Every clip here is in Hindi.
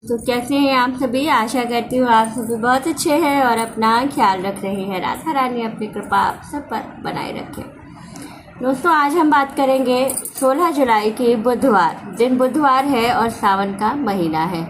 तो कैसे हैं आप सभी। आशा करती हूँ आप सभी बहुत अच्छे हैं और अपना ख्याल रख रहे हैं। राधा रानी अपनी कृपा आप सब पर बनाए रखें। दोस्तों, आज हम बात करेंगे 16 जुलाई की बुधवार। दिन बुधवार है और सावन का महीना है।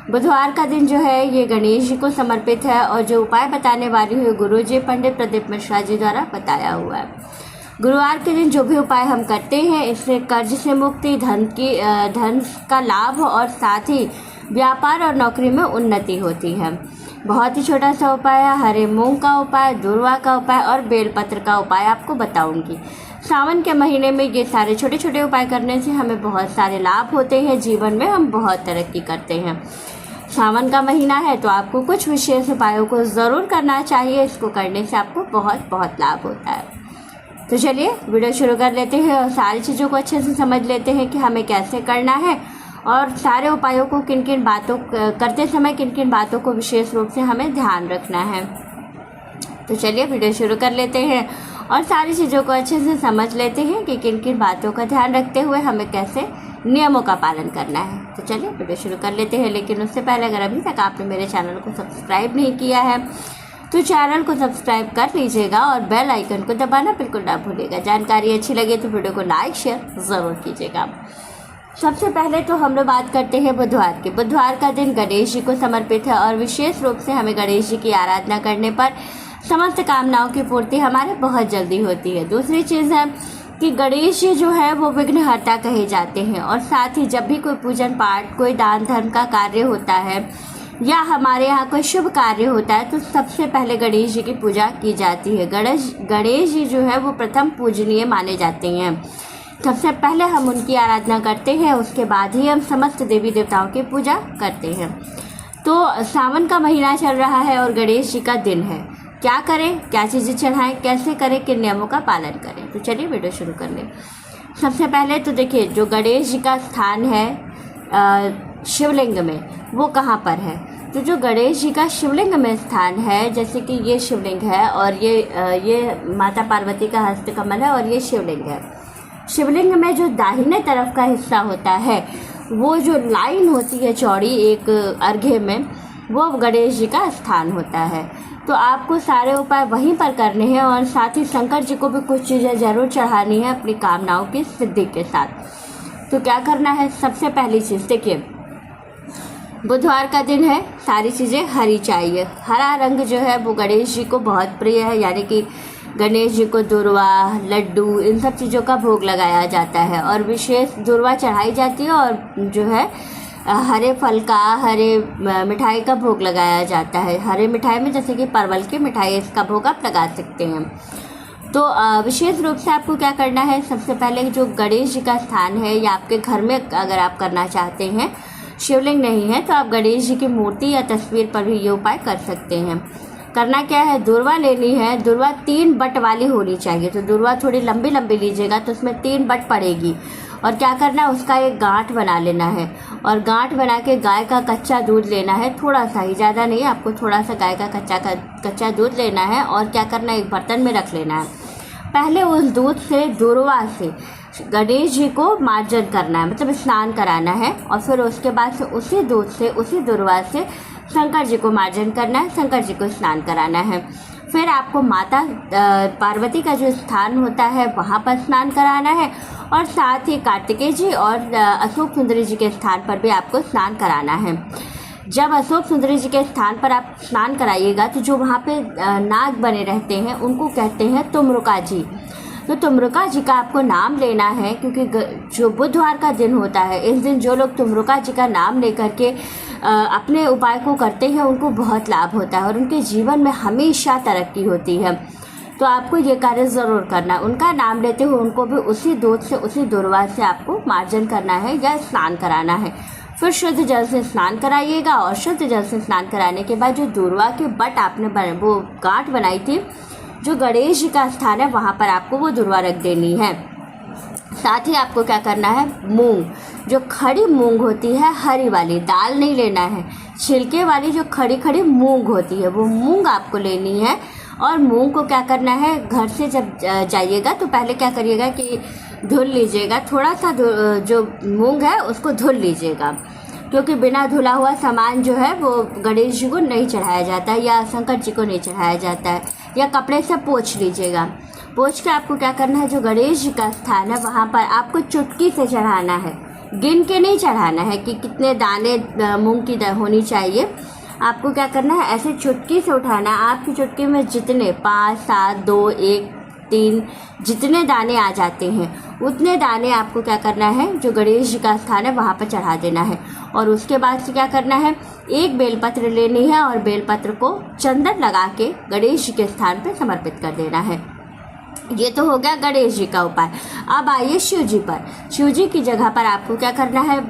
बुधवार का दिन जो है ये गणेश जी को समर्पित है और जो उपाय बताने वाली हुई गुरु जी पंडित प्रदीप मिश्रा जी द्वारा बताया हुआ है। गुरुवार के दिन जो भी उपाय हम करते हैं इससे कर्ज से मुक्ति, धन का लाभ और साथ ही व्यापार और नौकरी में उन्नति होती है। बहुत ही छोटा सा उपाय है। हरे मूंग का उपाय, दूर्वा का उपाय और बेलपत्र का उपाय आपको बताऊंगी। सावन के महीने में ये सारे छोटे छोटे उपाय करने से हमें बहुत सारे लाभ होते हैं। जीवन में हम बहुत तरक्की करते हैं। सावन का महीना है तो आपको कुछ विशेष उपायों को ज़रूर करना चाहिए। इसको करने से आपको बहुत बहुत लाभ होता है। तो चलिए वीडियो शुरू कर लेते हैं और सारी चीज़ों को अच्छे से समझ लेते हैं कि हमें कैसे करना है और सारे उपायों को किन किन बातों करते समय किन किन बातों को विशेष रूप से हमें ध्यान रखना है। तो चलिए वीडियो शुरू कर लेते हैं और सारी चीज़ों को अच्छे से समझ लेते हैं कि किन किन बातों का ध्यान रखते हुए हमें कैसे नियमों का पालन करना है। तो चलिए वीडियो शुरू कर लेते हैं। लेकिन उससे पहले अगर अभी तक आपने मेरे चैनल को सब्सक्राइब नहीं किया है तो चैनल को सब्सक्राइब कर लीजिएगा और बेल आइकन को दबाना बिल्कुल ना भूलिएगा। जानकारी अच्छी लगे तो वीडियो को लाइक शेयर ज़रूर कीजिएगा। सबसे पहले तो हम लोग बात करते हैं बुधवार की। बुधवार का दिन गणेश जी को समर्पित है और विशेष रूप से हमें गणेश जी की आराधना करने पर समस्त कामनाओं की पूर्ति हमारे बहुत जल्दी होती है। दूसरी चीज़ है कि गणेश जी जो है वो विघ्नहर्ता कहे जाते हैं और साथ ही जब भी कोई पूजन पाठ, कोई दान धर्म का कार्य होता है या हमारे यहाँ कोई शुभ कार्य होता है तो सबसे पहले गणेश जी की पूजा की जाती है। गणेश जी जो है वो प्रथम पूजनीय माने जाते हैं। सबसे पहले हम उनकी आराधना करते हैं, उसके बाद ही हम समस्त देवी देवताओं की पूजा करते हैं। तो सावन का महीना चल रहा है और गणेश जी का दिन है। क्या करें, क्या चीज़ें चढ़ाएं, कैसे करें, किन नियमों का पालन करें। तो चलिए वीडियो शुरू कर लें। सबसे पहले तो देखिए, जो गणेश जी का स्थान है शिवलिंग में, वो कहाँ पर है। तो जो गणेश जी का शिवलिंग में स्थान है, जैसे कि ये शिवलिंग है और ये माता पार्वती का हस्तकमल है और ये शिवलिंग है। शिवलिंग में जो दाहिने तरफ का हिस्सा होता है, वो जो लाइन होती है चौड़ी एक अर्घ्य में, वो गणेश जी का स्थान होता है। तो आपको सारे उपाय वहीं पर करने हैं और साथ ही शंकर जी को भी कुछ चीज़ें ज़रूर चढ़ानी है अपनी कामनाओं की सिद्धि के साथ। तो क्या करना है, सबसे पहली चीज़ देखिए, बुधवार का दिन है, सारी चीज़ें हरी चाहिए। हरा रंग जो है वो गणेश जी को बहुत प्रिय है, यानी कि गणेश जी को दूर्वा, लड्डू, इन सब चीज़ों का भोग लगाया जाता है और विशेष दूर्वा चढ़ाई जाती है और जो है हरे फल का, हरे मिठाई का भोग लगाया जाता है। हरे मिठाई में जैसे कि परवल की मिठाई, इसका भोग आप लगा सकते हैं। तो विशेष रूप से आपको क्या करना है, सबसे पहले जो गणेश जी का स्थान है या आपके घर में अगर आप करना चाहते हैं, शिवलिंग नहीं है तो आप गणेश जी की मूर्ति या तस्वीर पर भी ये उपाय कर सकते हैं। करना क्या है, दूर्वा लेनी है। दूर्वा 3 बट वाली होनी चाहिए। तो दूर्वा थोड़ी लंबी लंबी लीजिएगा तो उसमें 3 बट पड़ेगी। और क्या करना है, उसका एक गांठ बना लेना है और गांठ बना के गाय का कच्चा दूध लेना है, थोड़ा सा ही, ज़्यादा नहीं, आपको थोड़ा सा गाय का कच्चा दूध लेना है और क्या करना है, एक बर्तन में रख लेना है। पहले उस दूध से, दूर्वा से गणेश जी को मार्जन करना है, मतलब स्नान कराना है और फिर उसके बाद से उसी दूध से, उसी दूर्वा से शंकर जी को मार्जन करना है, शंकर जी को स्नान कराना है। फिर आपको माता पार्वती का जो स्थान होता है वहाँ पर स्नान कराना है और साथ ही कार्तिकेय जी और अशोक सुंदरी जी के स्थान पर भी आपको स्नान कराना है। जब अशोक सुंदरी जी के स्थान पर आप स्नान कराइएगा तो जो वहाँ पे नाग बने रहते हैं उनको कहते हैं तुमरुका जी। तो तुमरुका जी का आपको नाम लेना है, क्योंकि जो बुधवार का दिन होता है इस दिन जो लोग तुमरुका जी का नाम लेकर के अपने उपाय को करते हैं उनको बहुत लाभ होता है और उनके जीवन में हमेशा तरक्की होती है। तो आपको ये कार्य ज़रूर करना है। उनका नाम लेते हुए उनको भी उसी दूध से, उसी दूर्वा से आपको मार्जन करना है या स्नान कराना है। फिर शुद्ध जल से स्नान कराइएगा और शुद्ध जल से स्नान कराने के बाद जो दूर्वा के बट आपने वो गांठ बनाई थी, जो गणेश जी का स्थान है वहाँ पर आपको वो दूर्वा रख देनी है। साथ ही आपको क्या करना है, मूंग, जो खड़ी मूंग होती है, हरी वाली, दाल नहीं लेना है, छिलके वाली जो खड़ी खड़ी मूंग होती है वो मूंग आपको लेनी है। और मूंग को क्या करना है, घर से जब जाइएगा तो पहले क्या करिएगा कि धुल लीजिएगा, थोड़ा सा जो मूंग है उसको धुल लीजिएगा। क्योंकि बिना धुला हुआ सामान जो है वो गणेश जी को नहीं चढ़ाया जाता है या शंकर जी को नहीं चढ़ाया जाता है। या कपड़े से पोंछ लीजिएगा। पोंछ के आपको क्या करना है, जो गणेश जी का स्थान है वहाँ पर आपको चुटकी से चढ़ाना है, गिन के नहीं चढ़ाना है कि कितने दाने मूंग की होनी चाहिए। आपको क्या करना है, ऐसे चुटकी से उठाना है। आपकी चुटकी में जितने 5, 7, 2, 1, 3 जितने दाने आ जाते हैं उतने दाने आपको क्या करना है, जो गणेश जी का स्थान है वहाँ पर चढ़ा देना है। और उसके बाद से क्या करना है, एक बेलपत्र लेनी है और बेलपत्र को चंदन लगा के गणेश जी के स्थान पर समर्पित कर देना है। ये तो हो गया गणेश जी का उपाय। अब आइए शिव जी पर। शिव जी की जगह पर आपको क्या करना है,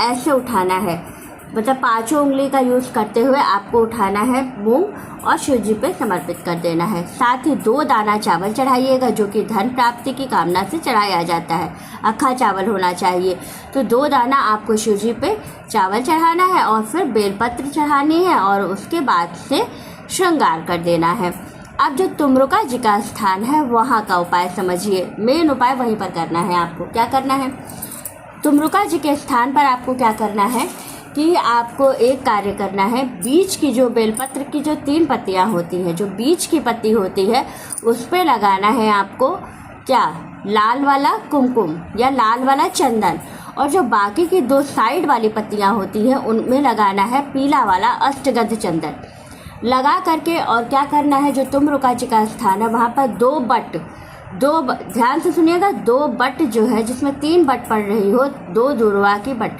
ऐसे उठाना है, मतलब 5 उंगली का यूज़ करते हुए आपको उठाना है मूंग और शिव जी पे समर्पित कर देना है। साथ ही 2 दाना चावल चढ़ाइएगा, जो कि धन प्राप्ति की कामना से चढ़ाया जाता है। अक्खा चावल होना चाहिए। तो 2 दाना आपको शिव जी पे चावल चढ़ाना है और फिर बेलपत्र चढ़ानी है और उसके बाद से श्रृंगार कर देना है। अब जो तुमरुका जी का स्थान है वहाँ का उपाय समझिए। मेन उपाय वहीं पर करना है। आपको क्या करना है, तुमरुका जी के स्थान पर आपको क्या करना है कि आपको एक कार्य करना है। बीच की जो बेलपत्र की जो 3 पत्तियां होती हैं, जो बीच की पत्ती होती है उस पे लगाना है आपको क्या, लाल वाला कुमकुम या लाल वाला चंदन। और जो बाकी की 2 साइड वाली पत्तियां होती हैं उनमें लगाना है पीला वाला अष्टगंध चंदन लगा करके। और क्या करना है, जो तुमरुका जी का स्थान है वहाँ पर 2 बट, ध्यान से सुनिएगा, 2 बट जो है जिसमें 3 बट पड़ रही हो, 2 दुर्वा की बट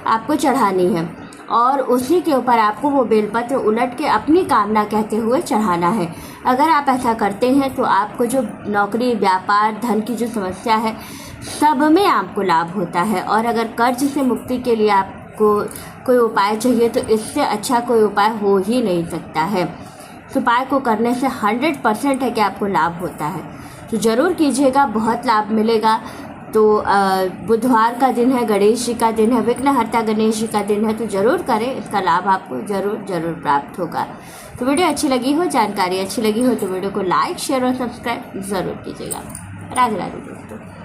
आपको चढ़ानी है। और उसी के ऊपर आपको वो बेलपत्र उलट के अपनी कामना कहते हुए चढ़ाना है। अगर आप ऐसा करते हैं तो आपको जो नौकरी, व्यापार, धन की जो समस्या है सब में आपको लाभ होता है। और अगर कर्ज से मुक्ति के लिए आपको कोई उपाय चाहिए तो इससे अच्छा कोई उपाय हो ही नहीं सकता है। इस उपाय को करने से 100% है कि आपको लाभ होता है। तो ज़रूर कीजिएगा, बहुत लाभ मिलेगा। तो बुधवार का दिन है, गणेश जी का दिन है, विघ्नहर्ता गणेश जी का दिन है, तो ज़रूर करें, इसका लाभ आपको ज़रूर प्राप्त होगा। तो वीडियो अच्छी लगी हो, जानकारी अच्छी लगी हो तो वीडियो को लाइक, शेयर और सब्सक्राइब ज़रूर कीजिएगा। राधे राधे दोस्तों।